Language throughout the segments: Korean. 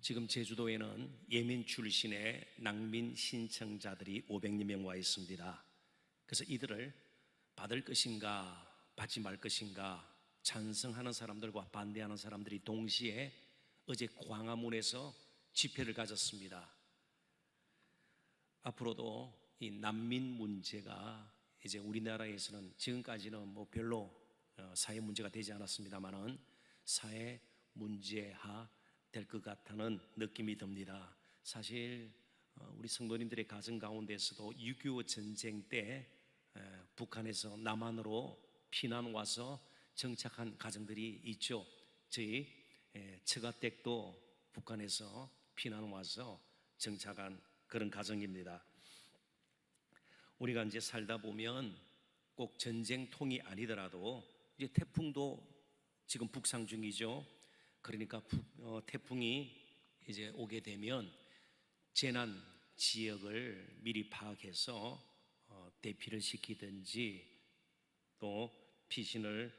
지금 제주도에는 예민 출신의 난민 신청자들이 500여 명 와 있습니다. 그래서 이들을 받을 것인가 받지 말 것인가 찬성하는 사람들과 반대하는 사람들이 동시에 어제 광화문에서 집회를 가졌습니다. 앞으로도 이 난민 문제가 이제 우리나라에서는 지금까지는 별로 사회 문제가 되지 않았습니다만은 사회 문제화 될 것 같다는 느낌이 듭니다. 사실 우리 성도님들의 가정 가운데서도 6.25 전쟁 때 북한에서 남한으로 피난 와서 정착한 가정들이 있죠. 저희 처가댁도 북한에서 피난 와서 정착한 그런 가정입니다. 우리가 이제 살다 보면 꼭 전쟁통이 아니더라도 이제 태풍도 지금 북상 중이죠. 그러니까 태풍이 이제 오게 되면 재난 지역을 미리 파악해서 대피를 시키든지 또 피신을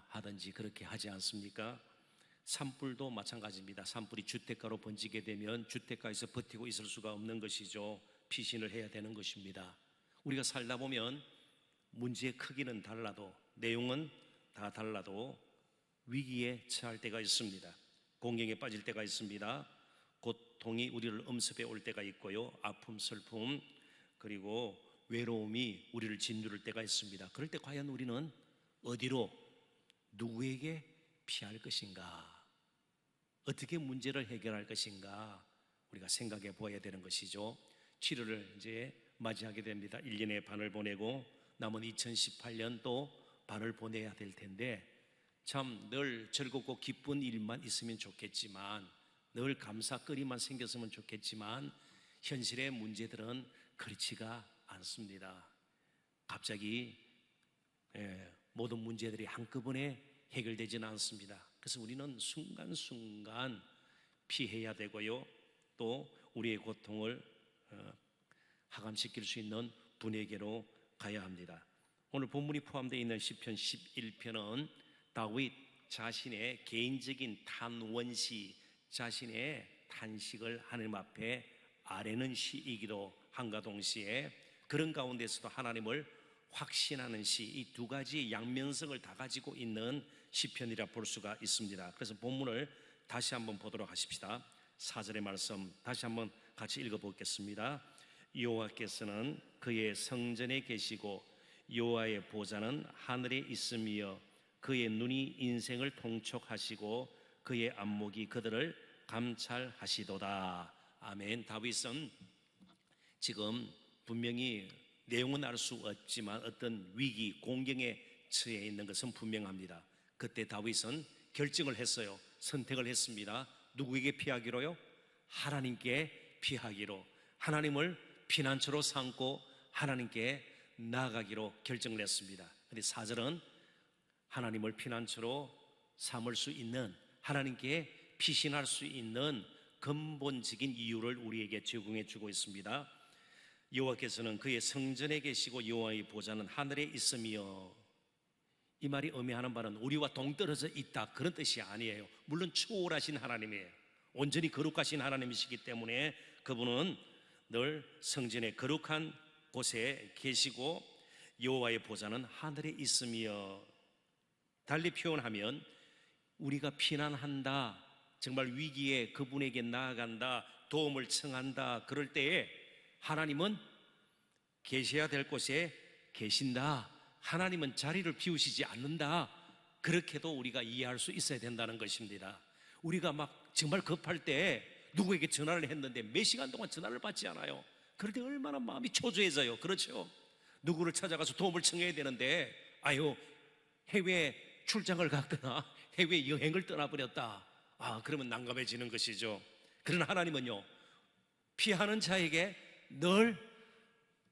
하든지 그렇게 하지 않습니까? 산불도 마찬가지입니다. 산불이 주택가로 번지게 되면 주택가에서 버티고 있을 수가 없는 것이죠. 피신을 해야 되는 것입니다. 우리가 살다 보면 문제의 크기는 달라도 내용은 다 달라도 위기에 처할 때가 있습니다. 공경에 빠질 때가 있습니다. 고통이 우리를 엄습해 올 때가 있고요. 아픔, 슬픔, 그리고 외로움이 우리를 짓누를 때가 있습니다. 그럴 때 과연 우리는 어디로, 누구에게 피할 것인가? 어떻게 문제를 해결할 것인가? 우리가 생각해 보아야 되는 것이죠. 7월을 이제 맞이하게 됩니다. 1년의 반을 보내고 남은 2018년 또 반을 보내야 될 텐데 참 늘 즐겁고 기쁜 일만 있으면 좋겠지만 늘 감사거리만 생겼으면 좋겠지만 현실의 문제들은 그렇지가 않습니다. 갑자기 모든 문제들이 한꺼번에 해결되지는 않습니다. 그래서 우리는 순간순간 피해야 되고요. 또 우리의 고통을 하감시킬 수 있는 분에게로 가야 합니다. 오늘 본문이 포함되어 있는 시편 11편은 다윗 자신의 개인적인 탄원시, 자신의 탄식을 하나님 앞에 아뢰는 시이기도 한가 동시에 그런 가운데서도 하나님을 확신하는 시, 이 두 가지 양면성을 다 가지고 있는 시편이라 볼 수가 있습니다. 그래서 본문을 다시 한번 보도록 하십시다. 4절의 말씀 다시 한번 같이 읽어보겠습니다. 여호와께서는 그의 성전에 계시고 여호와의 보좌는 하늘에 있으며 그의 눈이 인생을 통촉하시고 그의 안목이 그들을 감찰하시도다. 아멘. 다윗은 지금 분명히 내용은 알 수 없지만 어떤 위기, 공경에 처해 있는 것은 분명합니다. 그때 다윗은 결정을 했어요. 선택을 했습니다. 누구에게 피하기로요? 하나님께 피하기로. 하나님을 피난처로 삼고 하나님께 나아가기로 결정을 했습니다. 그런데 4절은 하나님을 피난처로 삼을 수 있는, 하나님께 피신할 수 있는 근본적인 이유를 우리에게 제공해 주고 있습니다. 여호와께서는 그의 성전에 계시고 여호와의 보좌는 하늘에 있으며, 이 말이 의미하는 바는 우리와 동떨어져 있다 그런 뜻이 아니에요. 물론 초월하신 하나님이에요. 온전히 거룩하신 하나님이시기 때문에 그분은 늘 성전의 거룩한 곳에 계시고 여호와의 보좌는 하늘에 있으며, 달리 표현하면 우리가 피난한다, 정말 위기에 그분에게 나아간다, 도움을 청한다, 그럴 때에 하나님은 계셔야 될 곳에 계신다, 하나님은 자리를 비우시지 않는다, 그렇게도 우리가 이해할 수 있어야 된다는 것입니다. 우리가 막 정말 급할 때 누구에게 전화를 했는데 몇 시간 동안 전화를 받지 않아요. 그럴 때 얼마나 마음이 초조해져요. 그렇죠? 누구를 찾아가서 도움을 청해야 되는데 해외 출장을 갔거나 해외 여행을 떠나버렸다. 그러면 난감해지는 것이죠. 그러나 하나님은요, 피하는 자에게 늘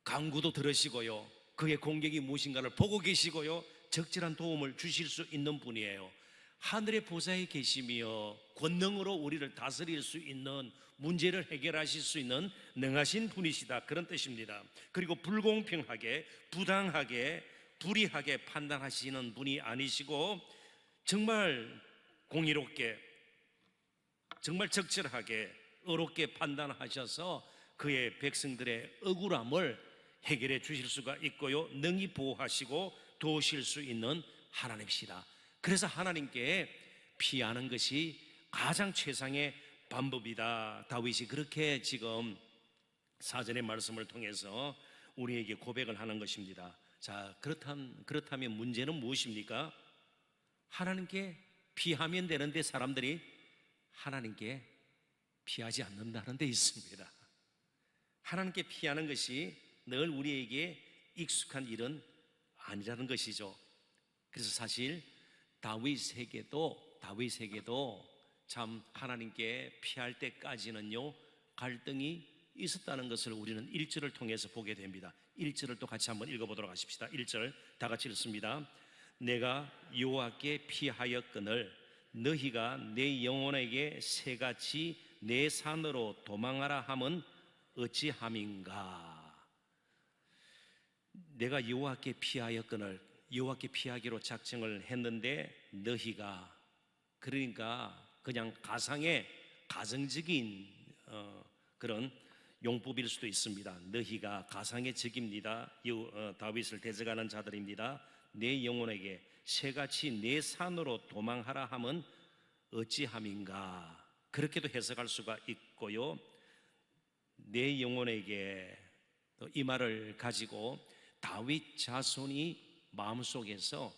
간구도 들으시고요, 그의 공격이 무엇인가를 보고 계시고요, 적절한 도움을 주실 수 있는 분이에요. 하늘의 보좌에 계시며 권능으로 우리를 다스릴 수 있는, 문제를 해결하실 수 있는 능하신 분이시다, 그런 뜻입니다. 그리고 불공평하게, 부당하게, 불의하게 판단하시는 분이 아니시고 정말 공의롭게, 정말 적절하게 의롭게 판단하셔서 그의 백성들의 억울함을 해결해 주실 수가 있고요, 능히 보호하시고 도우실 수 있는 하나님이시다. 그래서 하나님께 피하는 것이 가장 최상의 방법이다. 다윗이 그렇게 지금 사전의 말씀을 통해서 우리에게 고백을 하는 것입니다. 자, 그렇다면 문제는 무엇입니까? 하나님께 피하면 되는데 사람들이 하나님께 피하지 않는다는 데 있습니다. 하나님께 피하는 것이 늘 우리에게 익숙한 일은 아니라는 것이죠. 그래서 사실 다윗에게도 참 하나님께 피할 때까지는요 갈등이 있었다는 것을 우리는 1절을 통해서 보게 됩니다. 1절을 또 같이 한번 읽어보도록 하십시다. 1절 다 같이 읽습니다. 내가 여호와께 피하였거늘 너희가 내 영혼에게 새같이 내 산으로 도망하라 함은 어찌함인가. 내가 여호와께 피하였거늘, 여호와께 피하기로 작정을 했는데 너희가, 그러니까 그냥 가정적인 그런 용법일 수도 있습니다. 너희가 가상의 적입니다. 다윗을 대적하는 자들입니다. 내 영혼에게 새같이 내 산으로 도망하라 함은 어찌함인가. 그렇게도 해석할 수가 있고요, 내 영혼에게 이 말을 가지고 다윗 자손이 마음속에서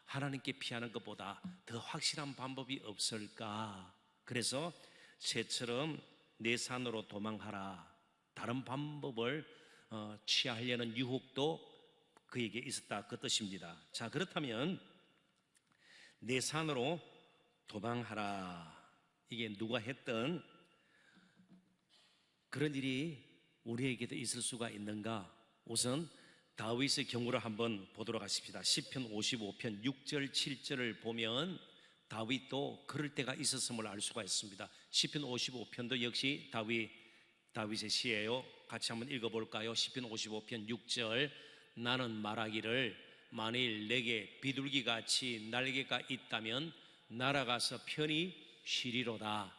하나님께 피하는 것보다 더 확실한 방법이 없을까. 그래서 새처럼 내 산으로 도망하라, 다른 방법을 취하려는 유혹도 그에게 있었다, 그 뜻입니다. 자, 그렇다면 내 산으로 도망하라, 이게 누가 했던 그런 일이 우리에게도 있을 수가 있는가? 우선 다윗의 경우를 한번 보도록 하십시다. 시편 55편 6절 7절을 보면 다윗도 그럴 때가 있었음을 알 수가 있습니다. 시편 55편도 역시 다윗의 시예요. 같이 한번 읽어볼까요? 시편 55편 6절 나는 말하기를 만일 내게 비둘기같이 날개가 있다면 날아가서 편히 쉬리로다.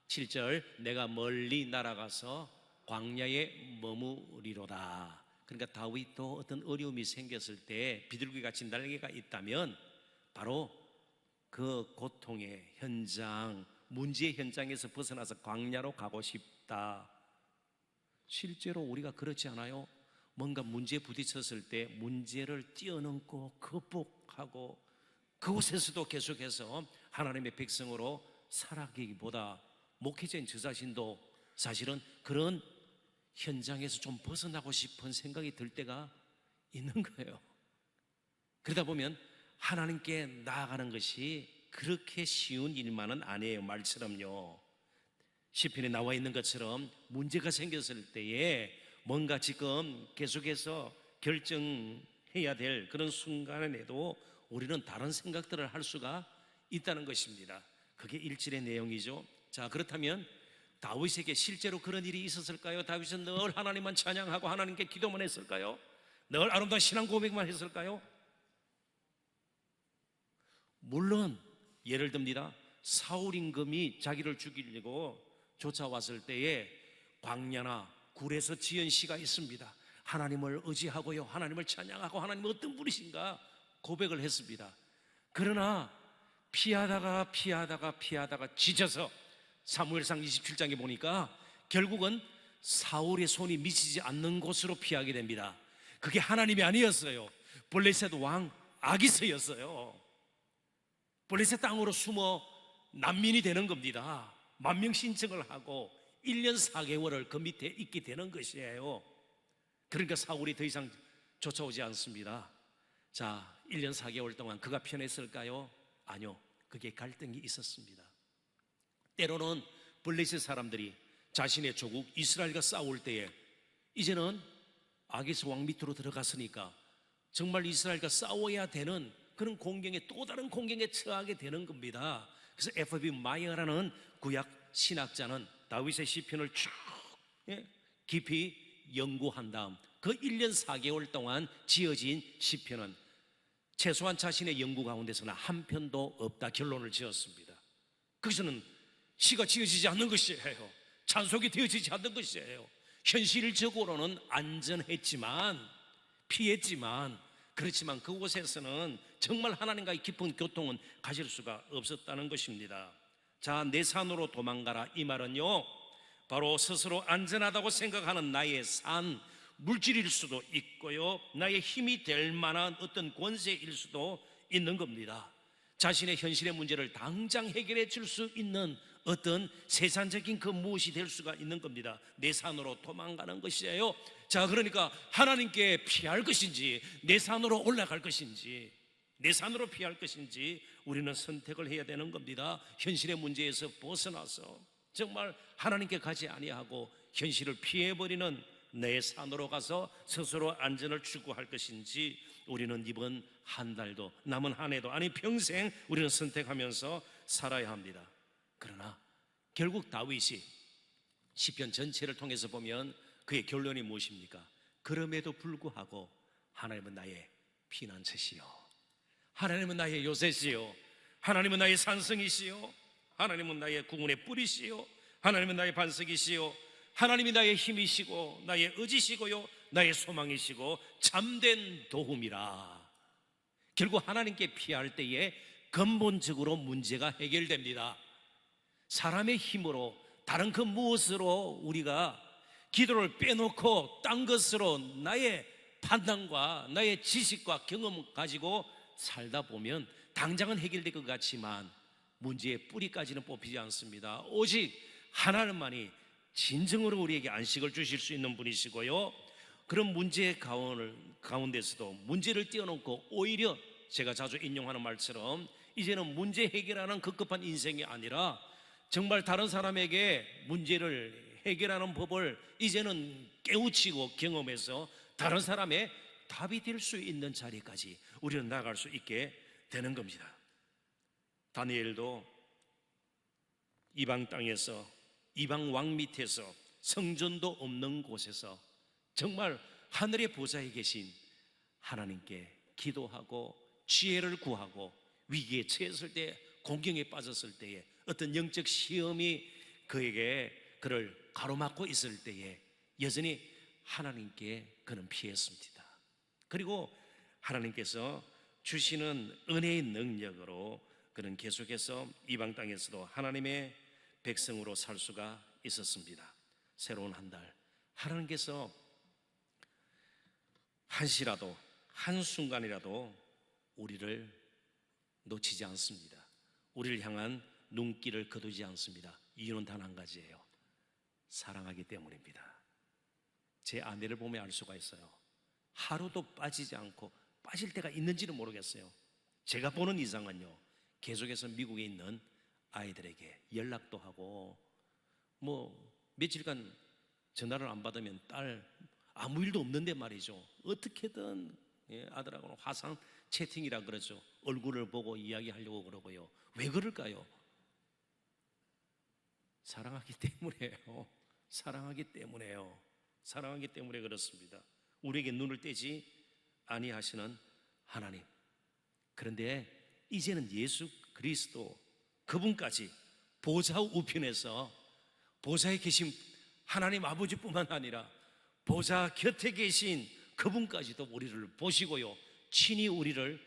7절 내가 멀리 날아가서 광야에 머무리로다. 그러니까 다윗도 어떤 어려움이 생겼을 때 비둘기같이 날개가 있다면 바로 그 고통의 현장, 문제의 현장에서 벗어나서 광야로 가고 싶다. 실제로 우리가 그렇지 않아요? 뭔가 문제에 부딪혔을 때 문제를 뛰어넘고 극복하고 그곳에서도 계속해서 하나님의 백성으로 살아가기보다 목회자인 저 자신도 사실은 그런 현장에서 좀 벗어나고 싶은 생각이 들 때가 있는 거예요. 그러다 보면 하나님께 나아가는 것이 그렇게 쉬운 일만은 아니에요. 말처럼요, 시편에 나와 있는 것처럼 문제가 생겼을 때에 뭔가 지금 계속해서 결정해야 될 그런 순간에도 우리는 다른 생각들을 할 수가 있다는 것입니다. 그게 1절의 내용이죠. 자, 그렇다면 다윗에게 실제로 그런 일이 있었을까요? 다윗은 늘 하나님만 찬양하고 하나님께 기도만 했을까요? 늘 아름다운 신앙 고백만 했을까요? 물론 예를 듭니다. 사울 임금이 자기를 죽이려고 쫓아왔을 때에 광야나 굴에서 지은 시가 있습니다. 하나님을 의지하고요, 하나님을 찬양하고 하나님 어떤 분이신가 고백을 했습니다. 그러나 피하다가 지쳐서 사무엘상 27장에 보니까 결국은 사울의 손이 미치지 않는 곳으로 피하게 됩니다. 그게 하나님이 아니었어요. 블레셋 왕 아기스였어요. 블레셋 땅으로 숨어 난민이 되는 겁니다. 만명 신청을 하고 1년 4개월을 그 밑에 있게 되는 것이에요. 그러니까 사울이 더 이상 쫓아오지 않습니다. 자, 1년 4개월 동안 그가 편했을까요? 아니요, 그게 갈등이 있었습니다. 때로는 블레셋 사람들이 자신의 조국 이스라엘과 싸울 때에 이제는 아기스 왕 밑으로 들어갔으니까 정말 이스라엘과 싸워야 되는 그런 공경에, 또 다른 공경에 처하게 되는 겁니다. 그래서 F.B. 마이어라는 구약 신학자는 다윗의 시편을 쭉 깊이 연구한 다음 그 1년 4개월 동안 지어진 시편은 최소한 자신의 연구 가운데서는 한 편도 없다 결론을 지었습니다. 거기서는 시가 지어지지 않는 것이에요. 찬송이 되어지지 않는 것이에요. 현실적으로는 안전했지만, 피했지만, 그렇지만 그곳에서는 정말 하나님과의 깊은 교통은 가질 수가 없었다는 것입니다. 자, 내 산으로 도망가라, 이 말은요, 바로 스스로 안전하다고 생각하는 나의 산, 물질일 수도 있고요, 나의 힘이 될 만한 어떤 권세일 수도 있는 겁니다. 자신의 현실의 문제를 당장 해결해 줄 수 있는 어떤 세상적인 그 무엇이 될 수가 있는 겁니다. 내 산으로 도망가는 것이에요. 자, 그러니까 하나님께 피할 것인지, 내 산으로 올라갈 것인지, 내 산으로 피할 것인지 우리는 선택을 해야 되는 겁니다. 현실의 문제에서 벗어나서 정말 하나님께 가지 아니하고 현실을 피해버리는 내 산으로 가서 스스로 안전을 추구할 것인지, 우리는 이번 한 달도, 남은 한 해도, 아니 평생 우리는 선택하면서 살아야 합니다. 그러나 결국 다윗이 시편 전체를 통해서 보면 그의 결론이 무엇입니까? 그럼에도 불구하고 하나님은 나의 피난처시요, 하나님은 나의 요새시요, 하나님은 나의 산성이시요, 하나님은 나의 구원의 뿌리시요, 하나님은 나의 반석이시요, 하나님이 나의 힘이시고 나의 의지시고요, 나의 소망이시고 참된 도움이라. 결국 하나님께 피할 때에 근본적으로 문제가 해결됩니다. 사람의 힘으로, 다른 그 무엇으로 우리가 기도를 빼놓고 딴 것으로 나의 판단과 나의 지식과 경험 가지고 살다 보면 당장은 해결될 것 같지만 문제의 뿌리까지는 뽑히지 않습니다. 오직 하나님만이 진정으로 우리에게 안식을 주실 수 있는 분이시고요, 그런 문제의 가운데서도 문제를 띄워놓고 오히려 제가 자주 인용하는 말처럼 이제는 문제 해결하는 급급한 인생이 아니라 정말 다른 사람에게 문제를 해결하는 법을 이제는 깨우치고 경험해서 다른 사람의 답이 될 수 있는 자리까지 우리는 나아갈 수 있게 되는 겁니다. 다니엘도 이방 땅에서, 이방 왕 밑에서, 성전도 없는 곳에서 정말 하늘의 보좌에 계신 하나님께 기도하고 지혜를 구하고 위기에 처했을 때, 공경에 빠졌을 때에, 어떤 영적 시험이 그를 가로막고 있을 때에 여전히 하나님께 그는 피했습니다. 그리고 하나님께서 주시는 은혜의 능력으로 그는 계속해서 이방 땅에서도 하나님의 백성으로 살 수가 있었습니다. 새로운 한 달, 하나님께서 한시라도, 한순간이라도 우리를 놓치지 않습니다. 우리를 향한 눈길을 거두지 않습니다. 이유는 단 한 가지예요. 사랑하기 때문입니다. 제 아내를 보면 알 수가 있어요. 하루도 빠지지 않고, 빠질 때가 있는지는 모르겠어요. 제가 보는 이상은요, 계속해서 미국에 있는 아이들에게 연락도 하고, 며칠간 전화를 안 받으면 딸 아무 일도 없는데 말이죠, 어떻게든 아들하고는 화상 채팅이라 그러죠. 얼굴을 보고 이야기하려고 그러고요. 왜 그럴까요? 사랑하기 때문에요. 사랑하기 때문에요. 사랑하기 때문에 그렇습니다. 우리에게 눈을 떼지 아니하시는 하나님. 그런데 이제는 예수 그리스도 그분까지 보좌 우편에서, 보좌에 계신 하나님 아버지뿐만 아니라 보좌 곁에 계신 그분까지도 우리를 보시고요, 친히 우리를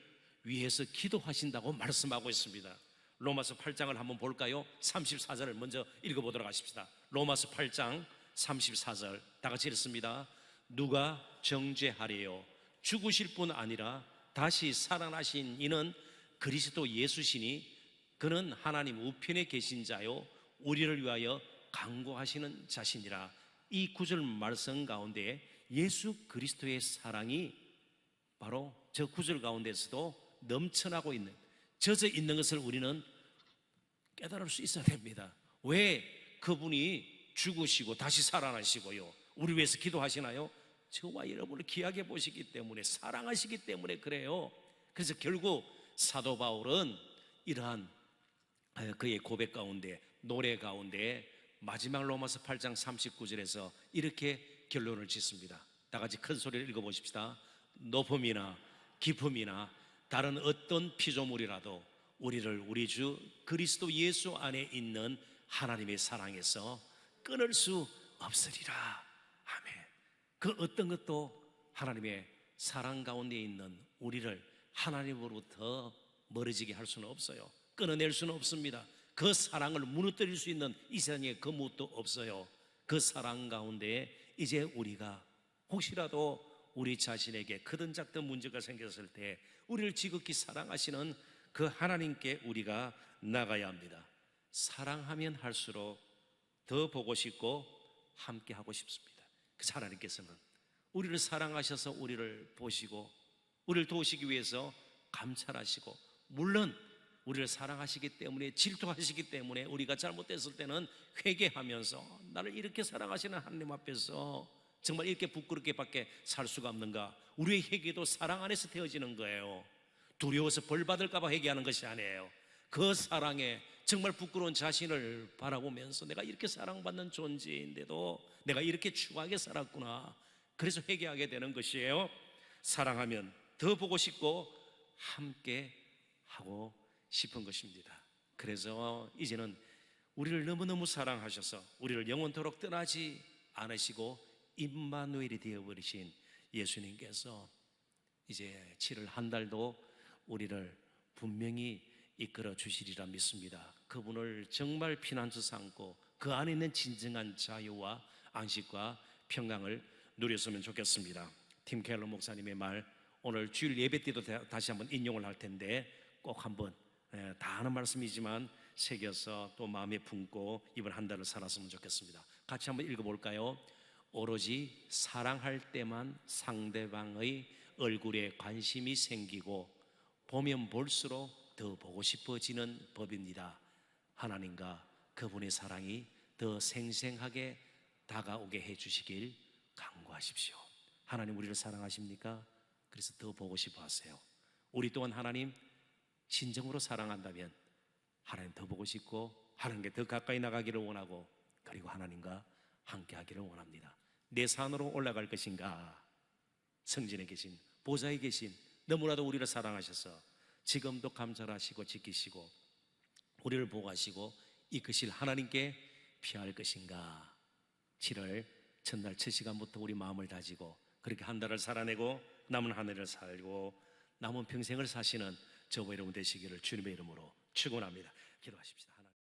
위해서 기도하신다고 말씀하고 있습니다. 로마서 8장을 한번 볼까요? 34절을 먼저 읽어보도록 하십시다. 로마서 8장 34절 다 같이 읽습니다. 누가 정죄하리요? 죽으실 뿐 아니라 다시 살아나신 이는 그리스도 예수시니 그는 하나님 우편에 계신 자요 우리를 위하여 간구하시는 자신이라. 이 구절 말씀 가운데 예수 그리스도의 사랑이 바로 저 구절 가운데서도 넘쳐나고 있는, 젖어 있는 것을 우리는 깨달을 수 있어야 됩니다. 왜 그분이 죽으시고 다시 살아나시고요, 우리 위해서 기도하시나요? 저와 여러분을 귀하게 보시기 때문에, 사랑하시기 때문에 그래요. 그래서 결국 사도 바울은 이러한 그의 고백 가운데, 노래 가운데 마지막 로마서 8장 39절에서 이렇게 결론을 짓습니다. 다 같이 큰 소리를 읽어보십시다. 높음이나 깊음이나 다른 어떤 피조물이라도 우리를 우리 주 그리스도 예수 안에 있는 하나님의 사랑에서 끊을 수 없으리라. 아멘. 그 어떤 것도 하나님의 사랑 가운데 있는 우리를 하나님으로부터 멀어지게 할 수는 없어요. 끊어낼 수는 없습니다. 그 사랑을 무너뜨릴 수 있는 이 세상에 그 무엇도 없어요. 그 사랑 가운데 이제 우리가 혹시라도 우리 자신에게 크든 작든 문제가 생겼을 때 우리를 지극히 사랑하시는 그 하나님께 우리가 나가야 합니다. 사랑하면 할수록 더 보고 싶고 함께 하고 싶습니다. 그 하나님께서는 우리를 사랑하셔서 우리를 보시고 우리를 도우시기 위해서 감찰하시고, 물론 우리를 사랑하시기 때문에, 질투하시기 때문에 우리가 잘못됐을 때는 회개하면서 나를 이렇게 사랑하시는 하나님 앞에서 정말 이렇게 부끄럽게밖에 살 수가 없는가? 우리의 회개도 사랑 안에서 되어지는 거예요. 두려워서 벌 받을까 봐 회개하는 것이 아니에요. 그 사랑에 정말 부끄러운 자신을 바라보면서 내가 이렇게 사랑받는 존재인데도 내가 이렇게 추하게 살았구나, 그래서 회개하게 되는 것이에요. 사랑하면 더 보고 싶고 함께 하고 싶은 것입니다. 그래서 이제는 우리를 너무너무 사랑하셔서 우리를 영원토록 떠나지 않으시고 임마누엘이 되어버리신 예수님께서 이제 7월 한 달도 우리를 분명히 이끌어 주시리라 믿습니다. 그분을 정말 피난처 삼고 그 안에 있는 진정한 자유와 안식과 평강을 누렸으면 좋겠습니다. 팀 켈러 목사님의 말, 오늘 주일 예배 때도 다시 한번 인용을 할 텐데 꼭 한번 다 아는 말씀이지만 새겨서 또 마음에 품고 이번 한 달을 살았으면 좋겠습니다. 같이 한번 읽어볼까요? 오로지 사랑할 때만 상대방의 얼굴에 관심이 생기고 보면 볼수록 더 보고 싶어지는 법입니다. 하나님과 그분의 사랑이 더 생생하게 다가오게 해주시길 간구하십시오. 하나님 우리를 사랑하십니까? 그래서 더 보고 싶어 하세요. 우리 또한 하나님 진정으로 사랑한다면 하나님 더 보고 싶고 하나님께 더 가까이 나가기를 원하고, 그리고 하나님과 함께 하기를 원합니다. 내 산으로 올라갈 것인가? 성전에 계신, 보좌에 계신, 너무나도 우리를 사랑하셔서 지금도 감찰하시고 지키시고 우리를 보호하시고 이끄실 하나님께 피할 것인가? 7월 첫날 첫 시간부터 우리 마음을 다지고 그렇게 한 달을 살아내고 남은 한 해를 살고 남은 평생을 사시는 저와 여러분 되시기를 주님의 이름으로 축원합니다. 기도하십시다.